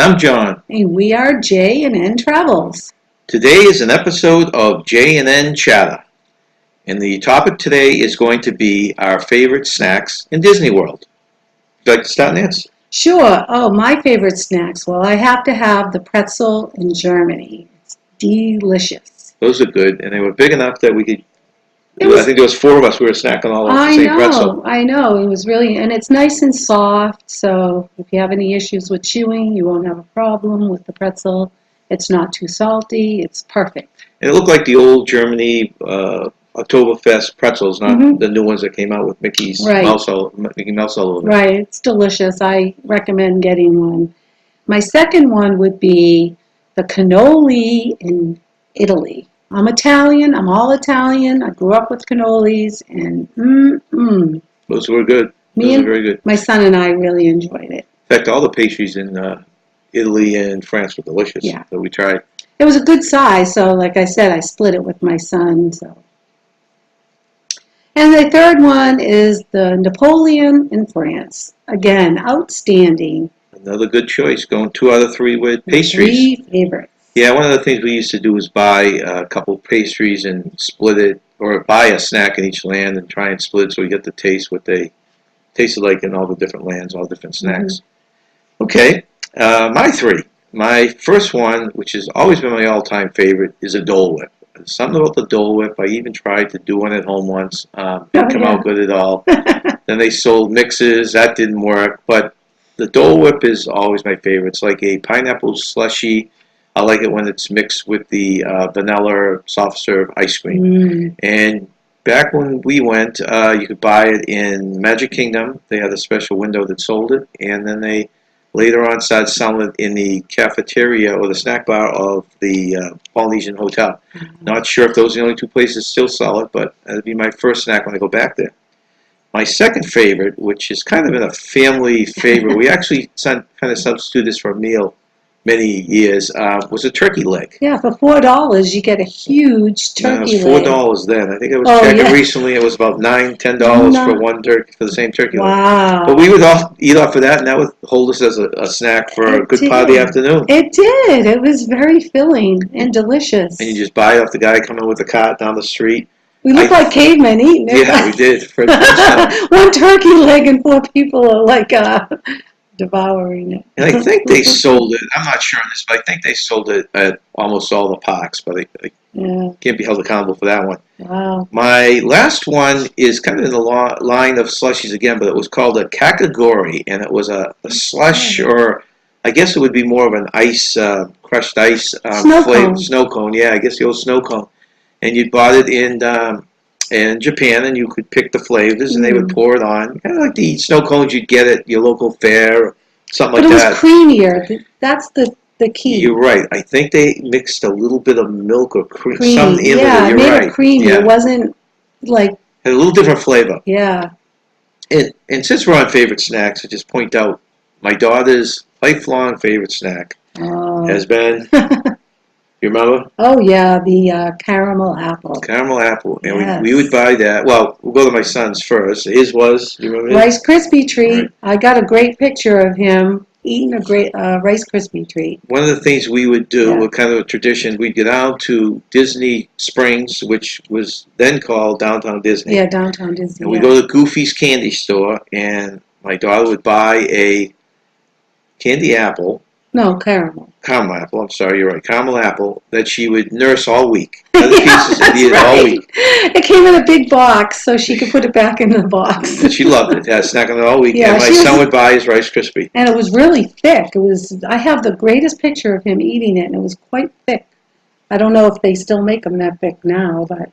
I'm John. And we are J&N Travels. Today is an episode of J&N Chatter. And the topic today is going to be our favorite snacks in Disney World. Would you like to start, Nancy? Sure. Oh, my favorite snacks. Well, I have to have the pretzel in Germany. It's delicious. Those are good, and they were big enough that we could. It I was. think there was four of us. We were snacking all off the I same pretzel. know. I know. It was really, and it's nice and soft. So if you have any issues with chewing, you won't have a problem with the pretzel. It's not too salty. It's perfect. And it looked like the old Germany Oktoberfest pretzels, not the new ones that came out with Mickey Mouse all over them. Right. It's delicious. I recommend getting one. My second one would be the cannoli in Italy. I'm Italian. I'm all Italian. I grew up with cannolis, and Those were good. Me Those and were very good. my son and I really enjoyed it. In fact, all the pastries in Italy and France were delicious. Yeah. So we tried. It was a good size, so like I said, I split it with my son. And the third one is the Napoleon in France. Again, outstanding. Another good choice. Going 2 out of 3 with pastries. 3 favorites. Yeah, one of the things we used to do was buy a couple pastries and split it, or buy a snack in each land and try and split it so we get to taste what they tasted like in all the different lands, all different snacks. Okay, my 3. My first one, which has always been my all-time favorite, is a Dole Whip. Something about the Dole Whip. I even tried to do one at home once. Didn't come out good at all. Then they sold mixes. That didn't work. But the Dole Whip is always my favorite. It's like a pineapple slushy. I like it when it's mixed with the vanilla soft serve ice cream. And back when we went, you could buy it in Magic Kingdom. They had a special window that sold it. And then they later on started selling it in the cafeteria or the snack bar of the Polynesian Hotel. Not sure if those are the only 2 places still sell it, but that'd be my first snack when I go back there. My second favorite, which is kind of been a family favorite, we actually kind of substituted this for a meal many years, was a turkey leg. Yeah, for $4 you get a huge turkey leg. It was $4 then. I think I was checking recently. It was about $9, $10 for one turkey, for the same turkey leg. Wow. But we would all eat off of that, and that would hold us as a snack for a good part of the afternoon. It did. It was very filling and delicious. And you just buy it off the guy coming with the cart down the street. We looked like cavemen eating it. Yeah, we did. One turkey leg and 4 people are like devouring it. And I think they sold it. I'm not sure on this, but I think they sold it at almost all the parks. But I can't be held accountable for that one. Wow. My last one is kind of in the line of slushies again, but it was called a kakagori, and it was a slush, or I guess it would be more of an ice, crushed ice flavor. Snow cone. Yeah, I guess the old snow cone. And you bought it in Japan, and you could pick the flavors, and they would pour it on. Kind of like the snow cones you'd get at your local fair, or something like that. But it was creamier. That's the key. You're right. I think they mixed a little bit of milk or cream. Something in it. You're made right. It creamy. Yeah. It wasn't like... Had a little different flavor. Yeah. And since we're on favorite snacks, I just point out my daughter's lifelong favorite snack has been... You remember? Oh, yeah, the caramel apple. Caramel apple. And we would buy that. Well, we'll go to my son's first. His was, do you remember his? Rice Krispie treat. Right. I got a great picture of him eating a great Rice Krispie treat. One of the things we would do, kind of a tradition, we'd get out to Disney Springs, which was then called Downtown Disney. Yeah, Downtown Disney. And we'd go to Goofy's candy store, and my daughter would buy a candy apple. No, caramel. Caramel apple, I'm sorry, you're right. Caramel apple that she would nurse all week. Pieces all week. It came in a big box, so she could put it back in the box. And she loved it. Yeah, snacking it all week. Yeah, and my son would buy his Rice Krispie. And it was really thick. I have the greatest picture of him eating it, and it was quite thick. I don't know if they still make them that thick now, but...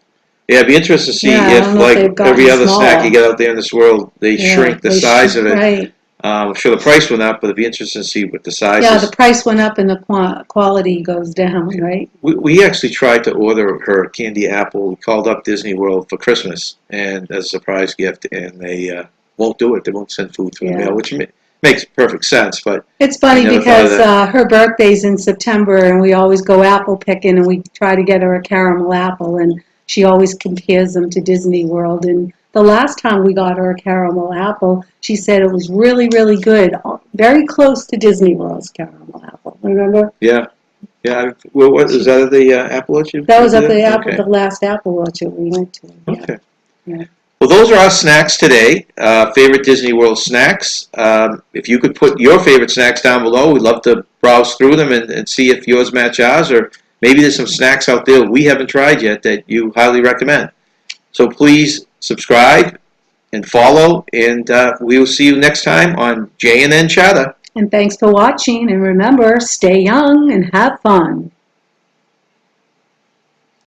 Yeah, it'd be interesting to see if, like every other snack you get out there in this world, they shrink the size of it. Right. I'm sure the price went up, but it'd be interesting to see what the size is. Yeah, the price went up and the quality goes down, right? We actually tried to order her candy apple. We called up Disney World for Christmas and as a surprise gift, and they won't do it. They won't send food through the mail, which makes perfect sense. But it's funny because her birthday's in September, and we always go apple picking, and we try to get her a caramel apple, and she always compares them to Disney World. And the last time we got her a caramel apple, she said it was really, really good. very close to Disney World's caramel apple. Remember? Yeah. Yeah. Well, what is that? At the apple orchard? That was at the Okay. the last apple orchard we went to. Yeah. Okay. Yeah. Well, those are our snacks today. Favorite Disney World snacks. If you could put your favorite snacks down below, we'd love to browse through them and see if yours match ours, or maybe there's some snacks out there we haven't tried yet that you highly recommend. So please subscribe and follow, and we will see you next time on J&N Chatter. And thanks for watching, and remember, stay young and have fun.